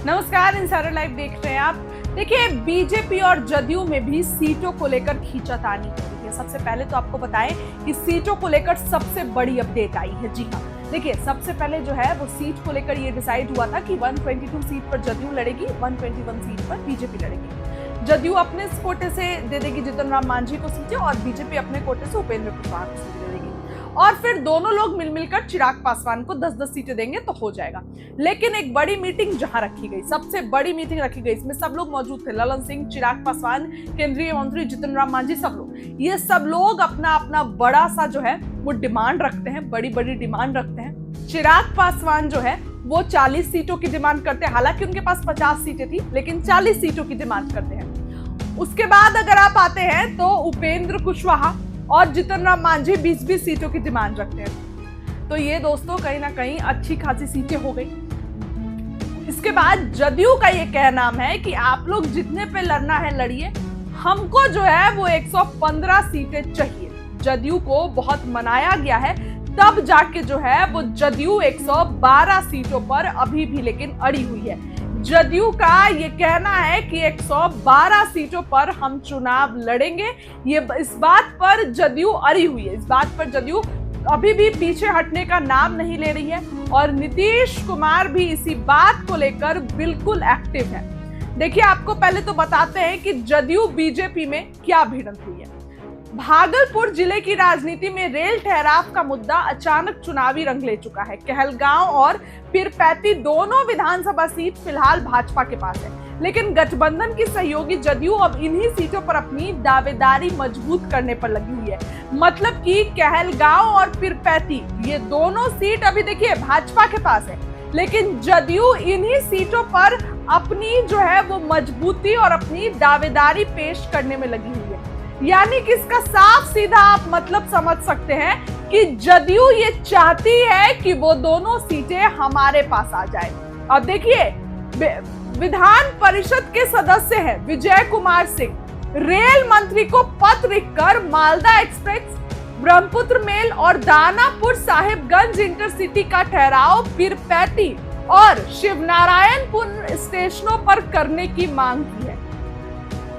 नमस्कार, insider live देख रहे हैं आप। देखिए, बीजेपी और जदयू में भी सीटों को लेकर खींचातानी हो रही है। सबसे पहले तो आपको बताएं कि सीटों को लेकर सबसे बड़ी अपडेट आई है। जी हाँ, देखिए, सबसे पहले जो है वो सीट को लेकर ये डिसाइड हुआ था कि 122 सीट पर जदयू लड़ेगी, 121 सीट पर बीजेपी लड़ेगी। जदयू अपने कोटे से दे देगी जीतन राम मांझी को सीटें और बीजेपी अपने कोटे से उपेंद्र कुशवाहा को सीटें दे देगी और फिर दोनों लोग मिलकर चिराग पासवान को 10-10 सीटें देंगे तो हो जाएगा। लेकिन एक बड़ी मीटिंग जहां रखी गई, सबसे बड़ी मीटिंग रखी गई, इसमें सब लोग मौजूद थे। ललन सिंह, चिराग पासवान, केंद्रीय मंत्री जीतन राम मांझी, सब लोग, ये सब लोग अपना अपना बड़ा सा जो है वो डिमांड रखते हैं, बड़ी बड़ी डिमांड रखते हैं। चिराग पासवान जो है वो 40 सीटों की डिमांड करते हैं। हालांकि उनके पास 50 सीटें थी, लेकिन 40 सीटों की डिमांड करते हैं। उसके बाद अगर आप आते हैं तो उपेंद्र कुशवाहा और जीतन राम मांझी 20-20 सीटों की डिमांड रखते हैं। तो ये दोस्तों कहीं ना कहीं अच्छी खासी सीटें हो गई। इसके बाद जदयू का ये कहना है कि आप लोग जितने पे लड़ना है लड़िए, हमको जो है वो 115 सीटें चाहिए। जदयू को बहुत मनाया गया है, तब जाके जो है वो जदयू 112 सीटों पर अभी भी लेकिन अड़ी हुई है। जदयू का ये कहना है कि 112 सीटों पर हम चुनाव लड़ेंगे। ये इस बात पर जदयू अड़ी हुई है, इस बात पर जदयू अभी भी पीछे हटने का नाम नहीं ले रही है और नीतीश कुमार भी इसी बात को लेकर बिल्कुल एक्टिव है। देखिए, आपको पहले तो बताते हैं कि जदयू बीजेपी में क्या भिड़ंत हुई है। भागलपुर जिले की राजनीति में रेल ठहराव का मुद्दा अचानक चुनावी रंग ले चुका है। कहलगांव और पीरपैंती दोनों विधानसभा सीट फिलहाल भाजपा के पास है, लेकिन गठबंधन की सहयोगी जदयू अब इन्हीं सीटों पर अपनी दावेदारी मजबूत करने पर लगी हुई है। मतलब कि कहलगांव और पीरपैंती ये दोनों सीट अभी देखिए भाजपा के पास है, लेकिन जदयू इन्हीं सीटों पर अपनी जो है वो मजबूती और अपनी दावेदारी पेश करने में लगी हुई है। यानी कि इसका साफ सीधा आप मतलब समझ सकते हैं कि जदयू ये चाहती है कि वो दोनों सीटें हमारे पास आ जाए। अब देखिए, विधान परिषद के सदस्य हैं विजय कुमार सिंह, रेल मंत्री को पत्र लिखकर मालदा एक्सप्रेस, ब्रह्मपुत्र मेल और दानापुर साहिबगंज इंटरसिटी का ठहराव पीरपैंती और शिवनारायणपुर स्टेशनों पर करने की मांग की है।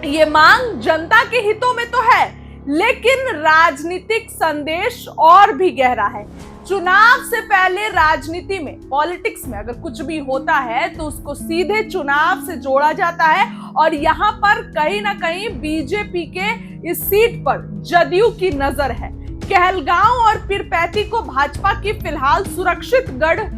ये मांग जनता के हितों में तो है, लेकिन राजनीतिक संदेश और भी गहरा है। चुनाव से पहले राजनीति में, पॉलिटिक्स में अगर कुछ भी होता है तो उसको सीधे चुनाव से जोड़ा जाता है और यहाँ पर कहीं ना कहीं बीजेपी के इस सीट पर जदयू की नजर है। कहलगांव और पीरपैंती को भाजपा की फिलहाल सुरक्षित गढ़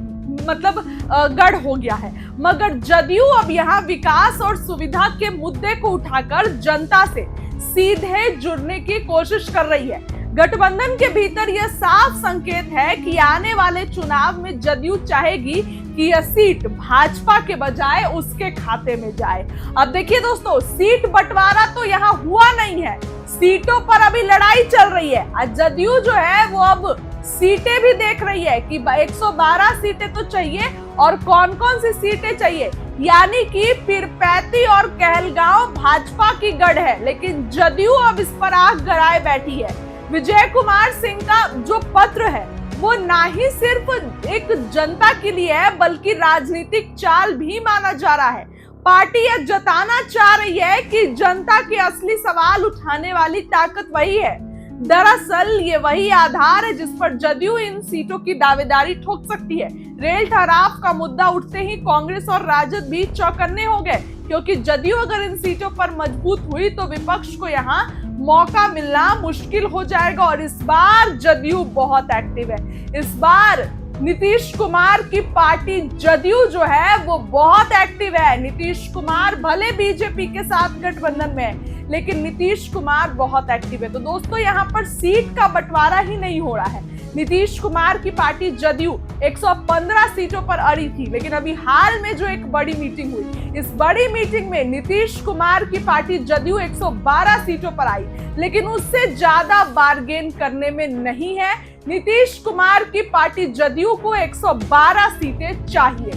हो गया है, मगर जदयू अब यहाँ विकास और सुविधा के मुद्दे को उठाकर जनता से सीधे जुड़ने की कोशिश कर रही है। गठबंधन के भीतर यह साफ संकेत है कि आने वाले चुनाव में जदयू चाहेगी कि यह सीट भाजपा के बजाय उसके खाते में जाए। अब देखिए दोस्तों, सीट बंटवारा तो यहाँ हुआ नहीं है, सीटों पर अभी लड़ाई चल रही है। जदयू जो है वो अब सीटें भी देख रही है कि 112 सीटें तो चाहिए और कौन कौन सी सीटें चाहिए। यानी कि पीरपैंती और कहलगांव भाजपा की गढ़ है, लेकिन जदयू अब इस पर आग गड़ाए बैठी है। विजय कुमार सिंह का जो पत्र है वो ना ही सिर्फ एक जनता के लिए है, बल्कि राजनीतिक चाल भी माना जा रहा है। पार्टी यह जताना चाह रही है कि जनता के असली सवाल उठाने वाली ताकत वही है। दरअसल ये वही आधार है जिस पर जदयू इन सीटों की दावेदारी ठोक सकती है। रेल ठहराव का मुद्दा उठते ही कांग्रेस और राजद भी चौकन्ने हो गए, क्योंकि जदयू अगर इन सीटों पर मजबूत हुई तो विपक्ष को यहाँ मौका मिलना मुश्किल हो जाएगा। और इस बार जदयू बहुत एक्टिव है। इस बार नीतीश कुमार की पार्टी जदयू जो है वो बहुत एक्टिव है। नीतीश कुमार भले बीजेपी के साथ गठबंधन में है, लेकिन नीतीश कुमार बहुत एक्टिव है। तो दोस्तों, यहाँ पर सीट का बंटवारा ही नहीं हो रहा है। नीतीश कुमार की पार्टी जदयू 115 सीटों पर अड़ी थी, लेकिन अभी हाल में जो एक बड़ी मीटिंग हुई, इस बड़ी मीटिंग में नीतीश कुमार की पार्टी जदयू 112 सीटों पर आई, लेकिन उससे ज्यादा बार्गेन करने में नहीं है। नीतीश कुमार की पार्टी जदयू को 112 सीटें चाहिए।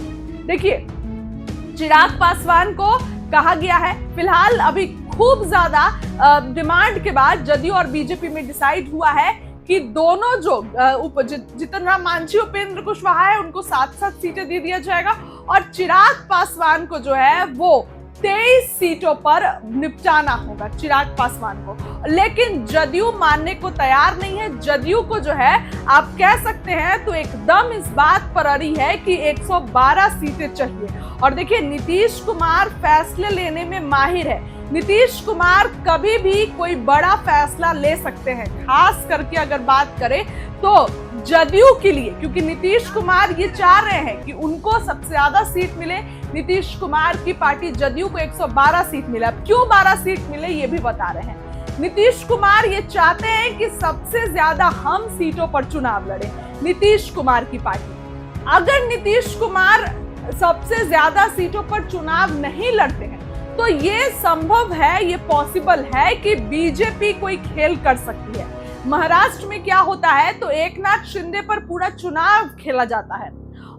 देखिए, चिराग पासवान को कहा गया है, फिलहाल अभी खूब ज्यादा डिमांड के बाद जदयू और बीजेपी में डिसाइड हुआ है कि दोनों जो जीतन राम मांझी, उपेंद्र कुशवाहा है, उनको 7-7 सीटें दे दिया जाएगा और चिराग पासवान को जो है वो 23 सीटों पर निपटाना होगा, चिराग पासवान को। लेकिन जदयू मानने को तैयार नहीं है। जदयू को जो है आप कह सकते हैं तो एकदम इस बात पर अड़ी है कि 112 सीटें चाहिए। और देखिए नीतीश कुमार फैसले लेने में माहिर है। नीतीश कुमार कभी भी कोई बड़ा फैसला ले सकते हैं, खास करके अगर बात करें तो जदयू के लिए, क्योंकि नीतीश कुमार ये चाह रहे हैं कि उनको सबसे ज्यादा सीट मिले। नीतीश कुमार की पार्टी जदयू को 112 सीट मिला। क्यों 12 सीट मिले ये भी बता रहे हैं। नीतीश कुमार ये चाहते हैं कि सबसे ज्यादा हम सीटों पर चुनाव लड़े, नीतीश कुमार की पार्टी। अगर नीतीश कुमार सबसे ज्यादा सीटों पर चुनाव नहीं लड़ते हैं तो ये संभव है, ये पॉसिबल है कि बीजेपी कोई खेल कर सकती है। महाराष्ट्र में क्या होता है तो एकनाथ शिंदे पर पूरा चुनाव खेला जाता है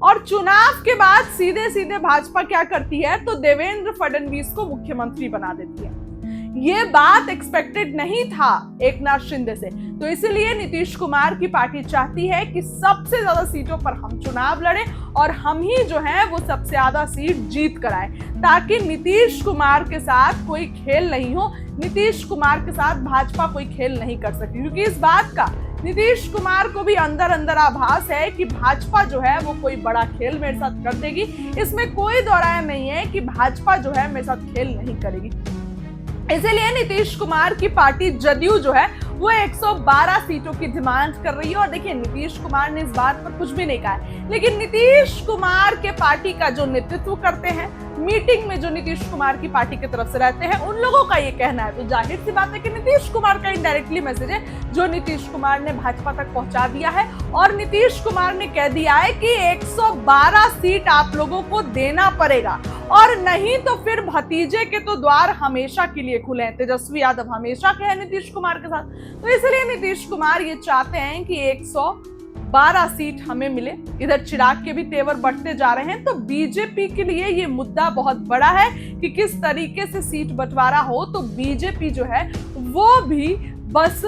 और चुनाव के बाद सीधे सीधे भाजपा क्या करती है तो देवेंद्र फडणवीस को मुख्यमंत्री बना देती है। ये बात एक्सपेक्टेड नहीं था एकनाथ शिंदे से, तो इसलिए नीतीश कुमार की पार्टी चाहती है कि सबसे ज्यादा सीटों पर हम चुनाव लड़ें और हम ही जो है वो सबसे ज्यादा सीट जीत कर आए, ताकि नीतीश कुमार के साथ कोई खेल नहीं हो, नीतीश कुमार के साथ भाजपा कोई खेल नहीं कर सकती। क्योंकि इस बात का नीतीश कुमार को भी अंदर अंदर आभास है कि भाजपा जो है वो कोई बड़ा खेल मेरे साथ कर देगी। इसमें कोई दो राय नहीं है कि भाजपा जो है मेरे साथ खेल नहीं करेगी। इसलिए नीतीश कुमार की पार्टी जदयू जो है वो 112 सीटों की डिमांड कर रही है। और देखिए नीतीश कुमार ने इस बात पर कुछ भी नहीं कहा है, लेकिन नीतीश कुमार के पार्टी का जो नेतृत्व करते हैं, मीटिंग में जो नीतीश कुमार की पार्टी की तरफ से रहते हैं, उन लोगों का ये कहना है। तो जाहिर सी बात है कि नीतीश कुमार का इनडायरेक्टली मैसेज है जो नीतीश कुमार ने भाजपा तक पहुंचा दिया है। और नीतीश कुमार ने कह दिया है कि 112 सीट आप लोगों को देना पड़ेगा, और नहीं तो फिर भतीजे के तो द्वार हमेशा के लिए खुले हैं। तेजस्वी यादव हमेशा के हैं नीतीश कुमार के साथ, तो इसलिए नीतीश कुमार ये चाहते हैं कि 112 सीट हमें मिले। इधर चिराग के भी तेवर बढ़ते जा रहे हैं, तो बीजेपी के लिए ये मुद्दा बहुत बड़ा है कि किस तरीके से सीट बंटवारा हो, तो बीजेपी जो है वो भी बस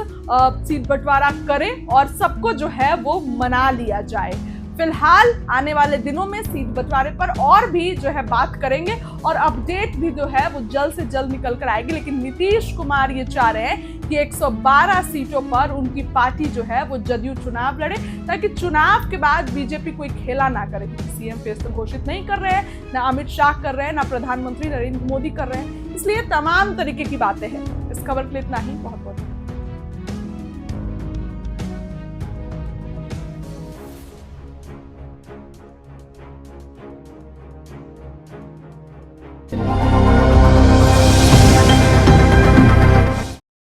सीट बंटवारा करे और सबको जो है वो मना लिया जाए। फिलहाल आने वाले दिनों में सीट बंटवारे पर और भी जो है बात करेंगे और अपडेट भी जो है वो जल्द से जल्द निकल कर आएगी। लेकिन नीतीश कुमार ये चाह रहे हैं कि 112 सीटों पर उनकी पार्टी जो है वो जदयू चुनाव लड़े, ताकि चुनाव के बाद बीजेपी कोई खेला ना करे। सीएम फेस तो घोषित नहीं कर रहे हैं, ना अमित शाह कर रहे हैं, ना प्रधानमंत्री नरेंद्र मोदी कर रहे हैं, इसलिए तमाम तरीके की बातें हैं। इस खबर के लिए इतना ही, बहुत बहुत